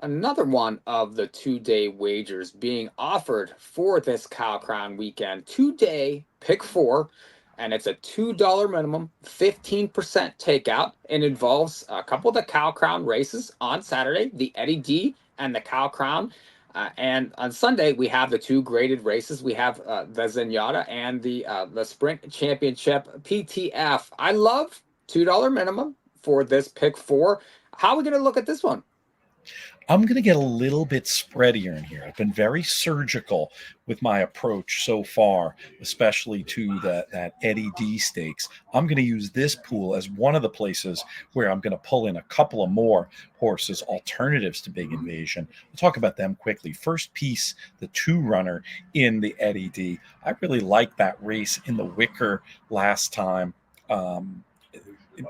Another one of the 2-day wagers being offered for this Cow Crown weekend. 2-day pick four, and it's a $2 minimum, 15% takeout. It involves a couple of the Cow Crown races on Saturday, the Eddie D and the Cow Crown. And on Sunday, we have the two graded races. We have the Zenyatta and the Sprint Championship PTF. I love $2 minimum for this pick four. How are we going to look at this one? I'm going to get a little bit spreadier in here. I've been very surgical with my approach so far, especially to that Eddie D stakes. I'm going to use this pool as one of the places where I'm going to pull in a couple of more horses, alternatives to Big Invasion. We'll talk about them quickly. First piece, the two runner in the Eddie D. I really liked that race in the Wicker last time.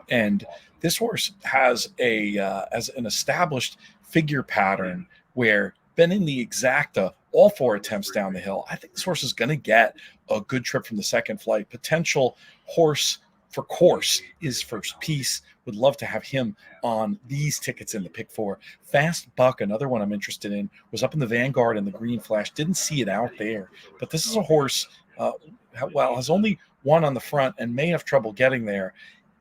And this horse has as an established figure pattern where been in the exacta all four attempts down the hill. I think this horse is going to get a good trip from the second flight. Potential horse for course is first piece. Would love to have him on these tickets in the pick four. Fast Buck, another one I'm interested in, was up in the Vanguard and the Green Flash. Didn't see it out there, but this is a horse. Has only one on the front and may have trouble getting there.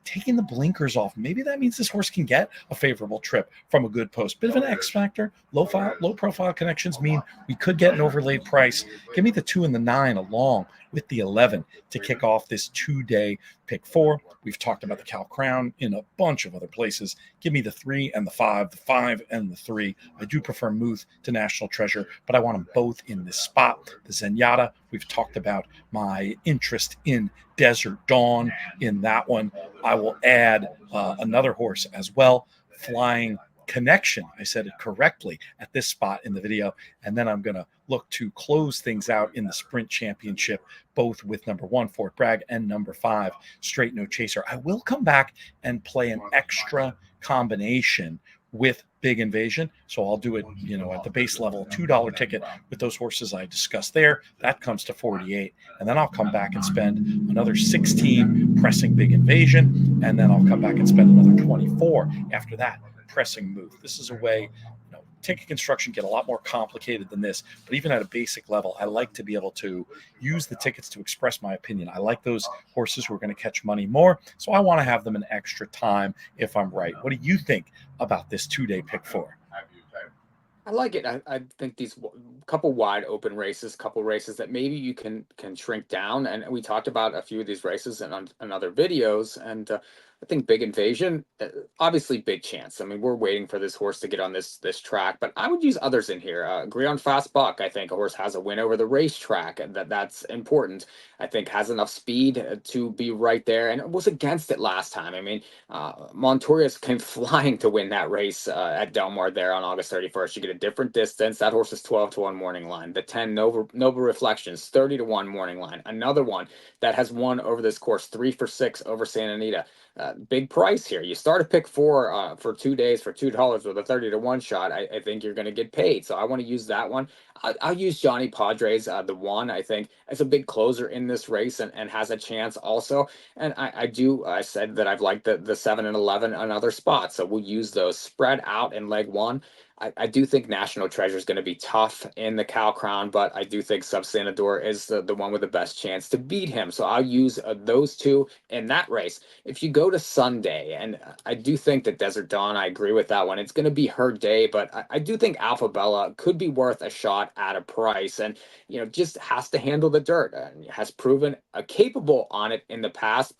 Taking the blinkers off, maybe that means this horse can get a favorable trip from a good post. Bit of an X factor. Low profile connections mean we could get an overlaid price. Give me the 2 and the 9 along with the 11 to kick off this 2-day pick four. We've talked about the Cow Crown in a bunch of other places. Give me the 3 and the 5 and the 3. I do prefer Muth to National Treasure, but I want them both in this spot. The Zenyatta, we've talked about my interest in Desert Dawn in that one. I will add another horse as well, Flying Connection. I said it correctly at this spot in the video. And then I'm going to look to close things out in the Sprint Championship, both with number 1, Fort Bragg, and number 5, Straight No Chaser. I will come back and play an extra combination with Big Invasion. So I'll do it, at the base level, $2 ticket with those horses I discussed there. That comes to 48. And then I'll come back and spend another 16 pressing Big Invasion. And then I'll come back and spend another 24 after that pressing Muth. This is a way, ticket construction get a lot more complicated than this, but even at a basic level, I like to be able to use the tickets to express my opinion. I like those horses who are going to catch money more, so I want to have them an extra time if I'm right. What do you think about this 2-day pick four? I like it. I think these couple wide open races, couple races that maybe you can shrink down, and we talked about a few of these races in other videos, and I think Big Invasion, obviously big chance. I mean, we're waiting for this horse to get on this track, but I would use others in here. Agree on Fast Buck. I think a horse has a win over the racetrack, and that's important. I think has enough speed to be right there, and it was against it last time. I mean, Montorius came flying to win that race at Del Mar there on August 31st. You get a different distance. That horse is 12 to 1 morning line. The 10 Nova Reflections, 30 to 1 morning line. Another one that has won over this course, 3 for 6 over Santa Anita. Big price here. You start a pick four for 2 days for $2 with a 30 to 1 shot. I think you're going to get paid. So I want to use that one. I'll use Johnny Padres, the one, I think, as a big closer in this race and has a chance also. And I said that I've liked the 7 and 11 on other spots. So we'll use those spread out in leg one. I do think National Treasure is going to be tough in the Cow Crown, but I do think Substandador is the one with the best chance to beat him. So I'll use those two in that race. If you go to Sunday, and I do think that Desert Dawn, I agree with that one. It's going to be her day, but I do think Alpha Bella could be worth a shot at a price, and just has to handle the dirt. Has proven capable on it in the past,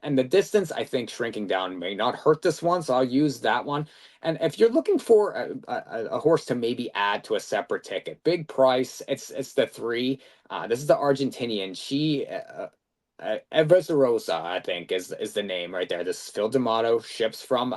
and the distance I think shrinking down may not hurt this one, so I'll use that one. And if you're looking for a horse to maybe add to a separate ticket, big price, it's the 3. This is the Argentinian. She Rosa, I think, is the name right there. This is Phil D'Amato, ships from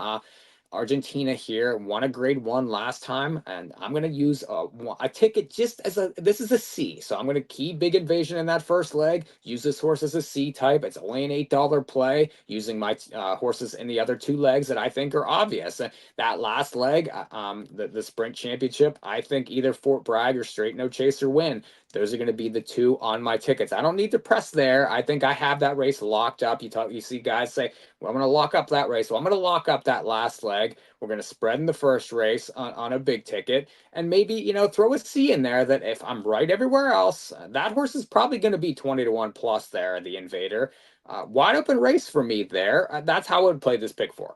Argentina here, won a grade 1 last time, and I'm going to use a ticket just as this is a C. So I'm going to key Big Invasion in that first leg, use this horse as a C type. It's only an $8 play, using my horses in the other 2 legs that I think are obvious. That last leg, the Sprint Championship, I think either Fort Bragg or Straight No Chaser win. Those are going to be the two on my tickets. I don't need to press there. I think I have that race locked up. You see guys say, well, I'm going to lock up that race. Well, I'm going to lock up that last leg. We're going to spread in the first race on a big ticket, and maybe, throw a C in there that if I'm right everywhere else, that horse is probably going to be 20-1 plus there, the Invader. Wide open race for me there. That's how I would play this pick 4.